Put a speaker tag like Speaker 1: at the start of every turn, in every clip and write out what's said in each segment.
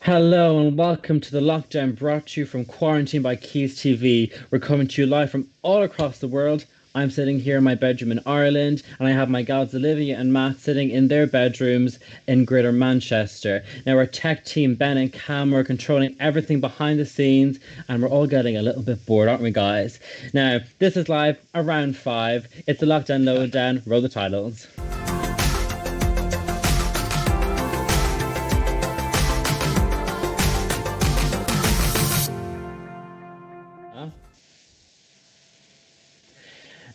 Speaker 1: Hello and welcome to the Lockdown brought to you from Quarantine by Quays TV. We're coming to you live from all across the world. I'm sitting here in my bedroom in Ireland, and I have my gals Olivia and Matt sitting in their bedrooms in Greater Manchester. Now, our tech team, Ben and Cam, are controlling everything behind the scenes, and we're all getting a little bit bored, aren't we, guys? Now, this is live around 5. It's the Lockdown Lowdown. Roll the titles.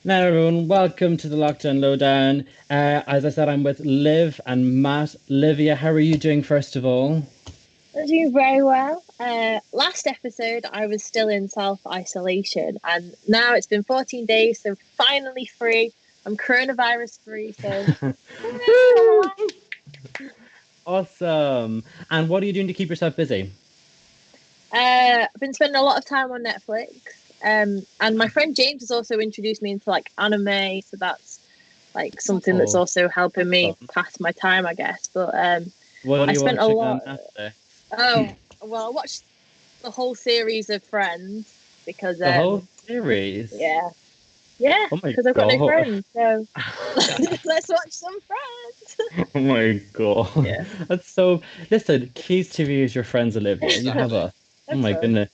Speaker 1: Now, everyone, welcome to the Lockdown Lowdown. As I said, I'm with Liv and Matt. Livia, how are you doing, first of all?
Speaker 2: I'm doing very well. Last episode, I was still in self-isolation, and now it's been 14 days, so finally free. I'm coronavirus free, so
Speaker 1: Awesome. And what are you doing to keep yourself busy?
Speaker 2: I've been spending a lot of time on Netflix. And my friend James has also introduced me into like anime, so that's like something that's also helping me pass my time, I guess. But
Speaker 1: what
Speaker 2: I spent a lot.
Speaker 1: on Netflix?
Speaker 2: Oh, well, I watched the whole series of Friends because
Speaker 1: The whole series?
Speaker 2: Yeah,
Speaker 1: Oh my
Speaker 2: because I've got no
Speaker 1: God.
Speaker 2: friends, so let's watch some Friends.
Speaker 1: Oh my God.
Speaker 2: Yeah.
Speaker 1: That's so. Listen, Keys TV is your friends, Olivia. You have us. Oh my goodness.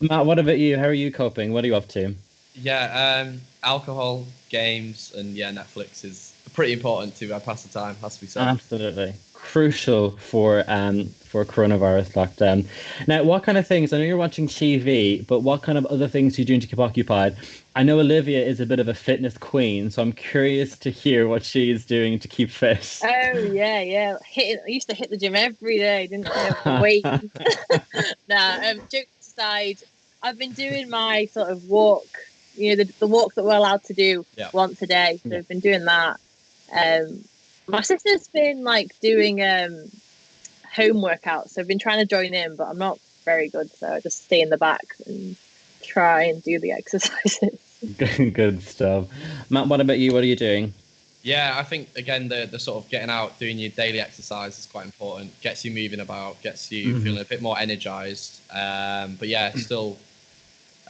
Speaker 1: Matt, what about you? How are you coping? What are you up to?
Speaker 3: Yeah, alcohol, games, and Netflix is pretty important to pass the time, has to be said.
Speaker 1: Absolutely. Crucial for coronavirus lockdown. Now, what kind of things? I know you're watching TV, but what kind of other things are you doing to keep occupied? I know Olivia is a bit of a fitness queen, so I'm curious to hear what she's doing to keep fit.
Speaker 2: Oh yeah. I used to hit the gym every day, didn't I? Wait. Nah, jokes aside, I've been doing my sort of walk, the walk that we're allowed to do once a day. So I've been doing that. My sister's been like doing home workouts, so I've been trying to join in, but I'm not very good, so I just stay in the back and try and do the exercises.
Speaker 1: Good stuff. Matt, what about you? What are you doing?
Speaker 3: Yeah, I think again the sort of getting out, doing your daily exercise is quite important. Gets you moving about, gets you feeling a bit more energized. But yeah, still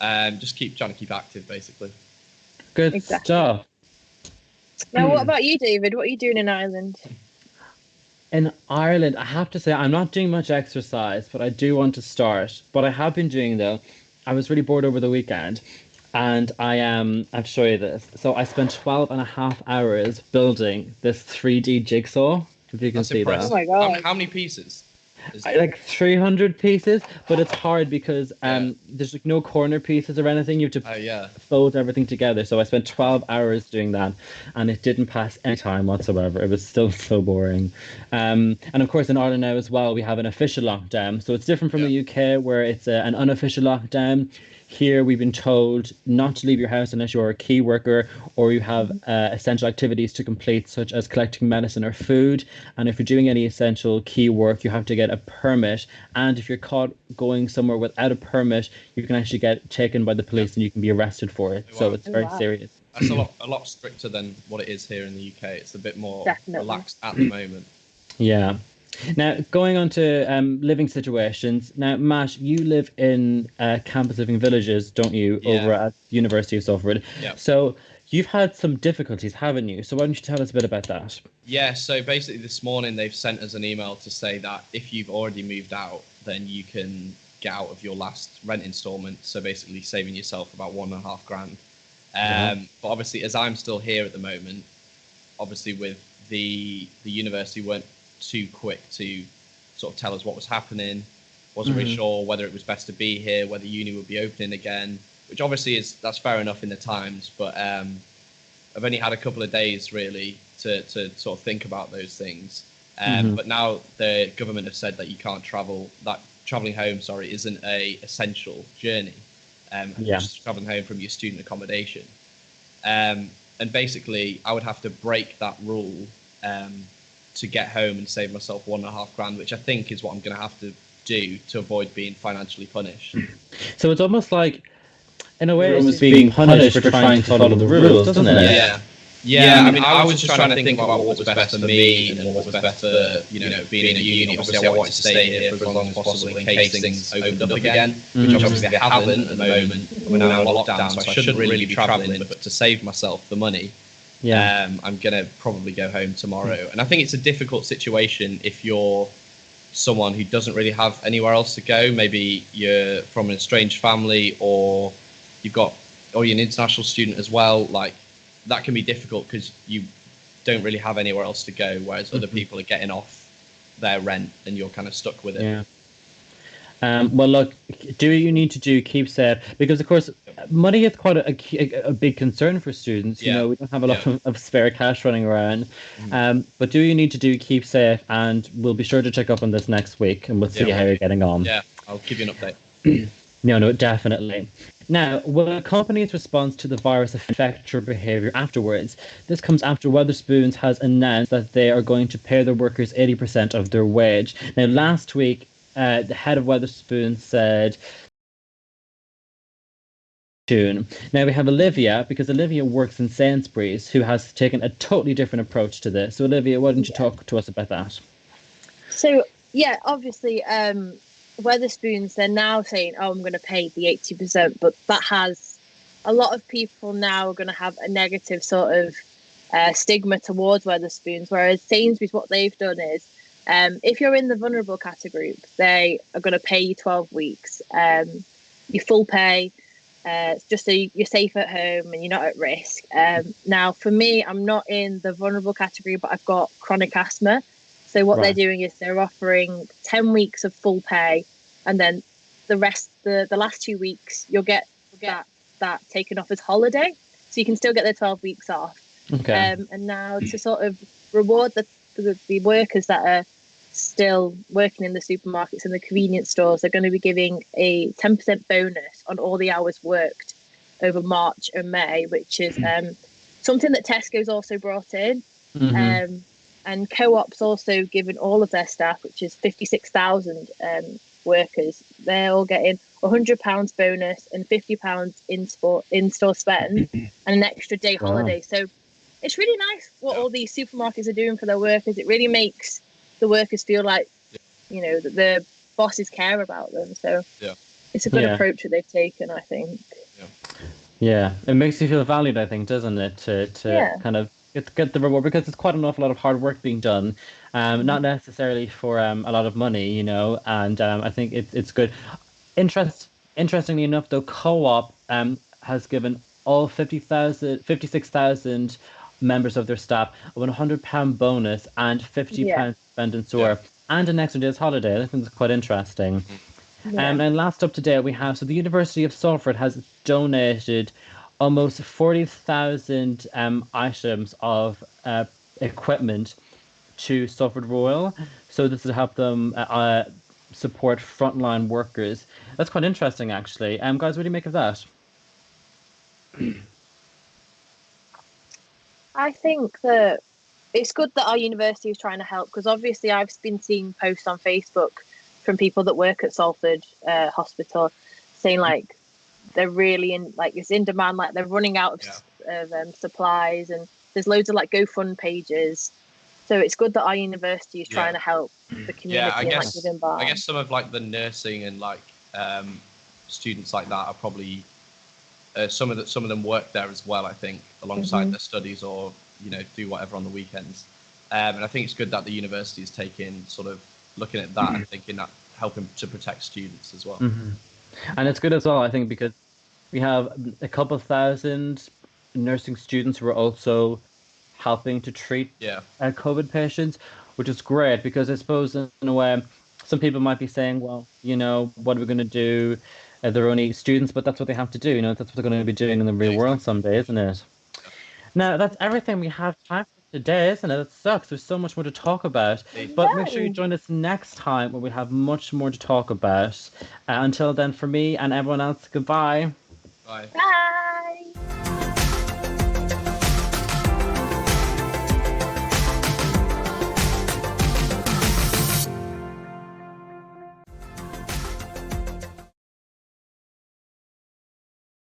Speaker 3: just trying to keep active, basically.
Speaker 1: Good stuff.
Speaker 2: Now, what about you, David? What are you doing in Ireland?
Speaker 1: In Ireland, I have to say I'm not doing much exercise, but I do want to start. What I have been doing though, I was really bored over the weekend, and I'll show you this. So I spent 12 and a half hours building this 3D jigsaw. If you can see that.
Speaker 2: Oh my God.
Speaker 3: How many pieces?
Speaker 1: Like 300 pieces, but it's hard because there's like no corner pieces or anything. You have to fold everything together. So I spent 12 hours doing that, and it didn't pass any time whatsoever. It was still so boring. And of course, in Ireland now as well, we have an official lockdown. So it's different from the UK, where it's an unofficial lockdown. Here, we've been told not to leave your house unless you're a key worker or you have essential activities to complete, such as collecting medicine or food. And if you're doing any essential key work, you have to get a permit. And if you're caught going somewhere without a permit, you can actually get taken by the police and you can be arrested for it. So it's very serious.
Speaker 3: That's a lot stricter than what it is here in the UK. It's a bit more relaxed at the moment.
Speaker 1: Yeah. Now, going on to living situations. Now, Matt, you live in campus living villages, don't you, over at the University of Salford?
Speaker 3: Yeah.
Speaker 1: So you've had some difficulties, haven't you? So why don't you tell us a bit about that?
Speaker 3: Yeah, so basically this morning they've sent us an email to say that if you've already moved out, then you can get out of your last rent instalment. So basically saving yourself about £1.5 grand. But obviously, as I'm still here at the moment, obviously with the university weren't too quick to sort of tell us what was happening. Wasn't really sure whether it was best to be here, whether uni would be opening again, which obviously that's fair enough in the times, but I've only had a couple of days really to sort of think about those things. But now the government have said that you can't travel, that traveling home, isn't a essential journey. Just traveling home from your student accommodation. And basically I would have to break that rule to get home and save myself £1.5 grand, which I think is what I'm going to have to do to avoid being financially punished.
Speaker 1: So it's almost like, in a way, it's being punished for trying to follow the rules, doesn't it?
Speaker 3: Yeah. Yeah, I mean, I was just trying to think about what was best for me and what was best for, being at uni. Obviously, I wanted to stay here for as long as possible in case things opened up again, which obviously they haven't at the moment. We're now in lockdown, so I shouldn't really be travelling, but to save myself the money, I'm going to probably go home tomorrow. And I think it's a difficult situation if you're someone who doesn't really have anywhere else to go. Maybe you're from an estranged family, or you're an international student as well. Like, that can be difficult because you don't really have anywhere else to go, whereas other people are getting off their rent and you're kind of stuck with it.
Speaker 1: Yeah. Well, look, do what you need to do, keep safe, because of course money is quite a big concern for students. You know, we don't have a lot of spare cash running around. But do what you need to do, keep safe, and we'll be sure to check up on this next week, and we'll see how you're getting on.
Speaker 3: Yeah, I'll give you an update.
Speaker 1: No, definitely. Now, will a company's response to the virus affect your behaviour afterwards? This comes after Wetherspoons has announced that they are going to pay their workers 80% of their wage. Now, last week, the head of Wetherspoons said... Now we have Olivia, because Olivia works in Sainsbury's, who has taken a totally different approach to this. So, Olivia, why don't you talk to us about that?
Speaker 2: So, obviously... Wetherspoons, they're now saying, I'm going to pay the 80%, but that has a lot of people now are going to have a negative sort of stigma towards Wetherspoons, whereas Sainsbury's, what they've done is, if you're in the vulnerable category, they are going to pay you 12 weeks, your full pay, just so you're safe at home and you're not at risk. Now, for me, I'm not in the vulnerable category, but I've got chronic asthma. So what they're doing is they're offering 10 weeks of full pay, and then the rest, the last 2 weeks, you'll get that taken off as holiday. So you can still get the 12 weeks off.
Speaker 1: Okay.
Speaker 2: And now to sort of reward the workers that are still working in the supermarkets and the convenience stores, they're going to be giving a 10% bonus on all the hours worked over March and May, which is something that Tesco's also brought in. And Co-op's also given all of their staff, which is 56,000 workers, they're all getting £100 bonus and £50 in-store spend and an extra day holiday. So it's really nice what all these supermarkets are doing for their workers. It really makes the workers feel like, that the bosses care about them. So it's a good approach that they've taken, I think.
Speaker 1: Yeah, it makes you feel valued, I think, doesn't it? To kind of get the reward, because it's quite an awful lot of hard work being done, not necessarily for a lot of money, and I think it's good. Interestingly enough, though, Co-op has given all 56,000 members of their staff a £100 bonus and £50 spent in store and an extra day's holiday. I think it's quite interesting. And last up to date, we have, so the University of Salford has donated almost 40,000 items of equipment to Salford Royal. So this will help them support frontline workers. That's quite interesting, actually. Guys, what do you make of that?
Speaker 2: I think that it's good that our university is trying to help, because obviously I've been seeing posts on Facebook from people that work at Salford Hospital saying like they're really it's in demand, like they're running out of supplies, and there's loads of like GoFund pages. So it's good that our university is trying to help the community
Speaker 3: I guess,
Speaker 2: giving back.
Speaker 3: I guess some of like the nursing and students like that are probably some of them work there as well, I think, alongside their studies, or do whatever on the weekends. And I think it's good that the university is taking sort of looking at that and thinking that helping to protect students as well.
Speaker 1: And it's good as well, I think, because we have a couple thousand nursing students who are also helping to treat COVID patients, which is great, because I suppose in a way some people might be saying, well, what are we going to do? They're only students, but that's what they have to do. That's what they're going to be doing in the real world someday, isn't it? Now, that's everything we have time for today, isn't it? It sucks. There's so much more to talk about. But make sure you join us next time when we have much more to talk about. Until then, for me and everyone else, goodbye.
Speaker 3: Bye.
Speaker 2: Bye.